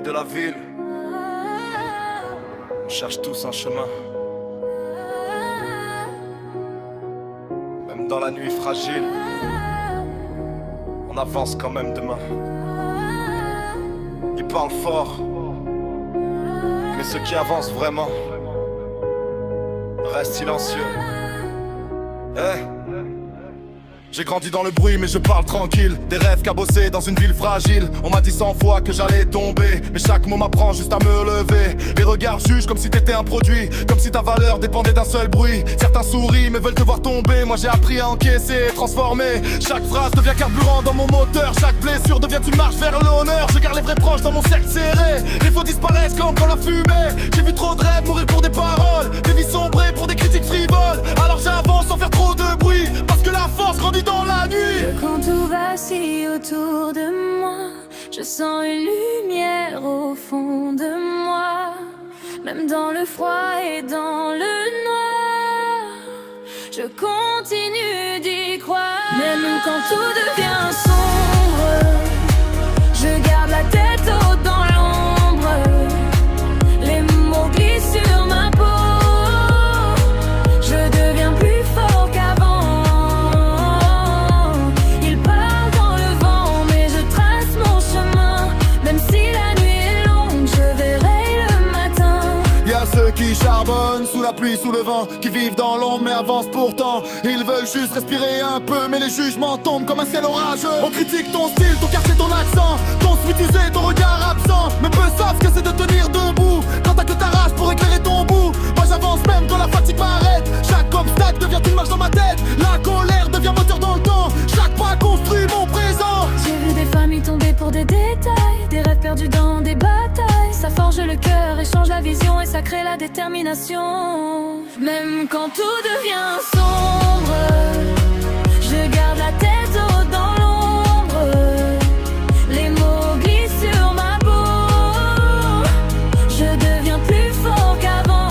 de la ville. On cherche tous un chemin. Même dans la nuit fragile, on avance quand même demain. Ils parlent fort, mais ceux qui avancent vraiment restent silencieux. J'ai grandi dans le bruit mais je parle tranquille. Des rêves cabossés dans une ville fragile. On m'a dit 100 fois que j'allais tomber, mais chaque mot m'apprend juste à me lever. Les regards jugent comme si t'étais un produit, comme si ta valeur dépendait d'un seul bruit. Certains sourient mais veulent te voir tomber. Moi j'ai appris à encaisser, transformer. Chaque phrase devient carburant dans mon moteur. Chaque blessure devient une marche vers l'honneur. Je garde les vrais proches dans mon cercle serré. Les faux disparaissent comme dans la fumée. J'ai vu trop de rêves mourir pour des paroles, des vies sombrées pour des critiques frivoles. Alors j'avance sans faire trop de bruit, parce que la force grandit dans la nuit. Quand tout vacille autour de moi, je sens une lumière au fond de moi. Même dans le froid et dans le noir, je continue d'y croire. Même quand tout devient sombre, je garde la tête haute dans l'ombre. Les mots glissent sur ma peau. Je deviens plus fort qu'avant. Qui charbonnent sous la pluie, sous le vent, qui vivent dans l'ombre mais avancent pourtant. Ils veulent juste respirer un peu, mais les jugements tombent comme un ciel orageux. On critique ton style, ton quartier, ton accent, ton sweet usé, ton regard absent. Mais peu savent ce que c'est de tenir debout quand t'as que ta rage pour éclairer ton bout. Moi j'avance même quand la fatigue m'arrête. Chaque obstacle devient une marche dans ma tête. La colère devient moteur dans le temps. Chaque pas construit mon présent. J'ai vu des familles tomber pour des détails, des rêves perdus dans des batailles. Ça forge le cœur et change la vision, et ça crée la détermination. Même quand tout devient sombre, je garde la tête haute dans l'ombre. Les mots glissent sur ma peau. Je deviens plus fort qu'avant.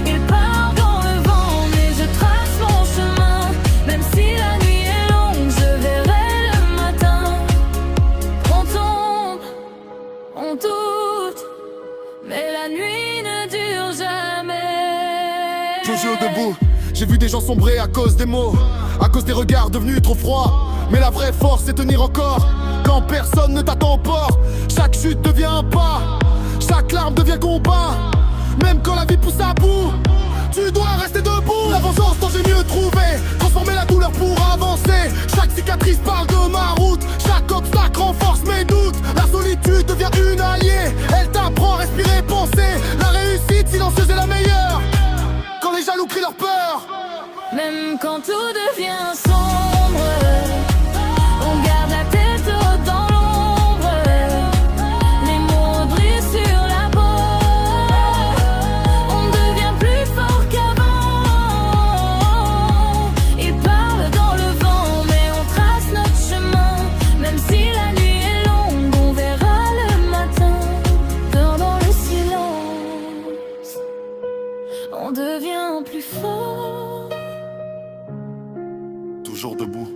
Ils partent dans le vent, mais je trace mon chemin. Même si la nuit est longue, je verrai le matin. On tombe, on doute, mais la nuit ne dure jamais. Toujours debout, j'ai vu des gens sombrer à cause des mots, à cause des regards devenus trop froids. Mais la vraie force c'est tenir encore quand personne ne t'attend port. Chaque chute devient un pas, chaque larme devient combat. Même quand la vie pousse à bout, tu dois rester debout. La vengeance dont j'ai mieux trouvé, transformer la douleur pour avancer. Chaque cicatrice parle de ma route, chaque obstacle renforce mes doutes. La solitude devient une alliée, elle t'apprend à respirer, penser. La réussite silencieuse est la meilleure quand les jaloux crient leur peur. Même quand tout devient sombre, on garde la tête haute dans l'ombre. Les mots brillent sur la peau. On devient plus fort qu'avant. Ils parlent dans le vent, mais on trace notre chemin. Même si la nuit est longue, on verra le matin. Dans le silence, on devient plus fort. Toujours debout.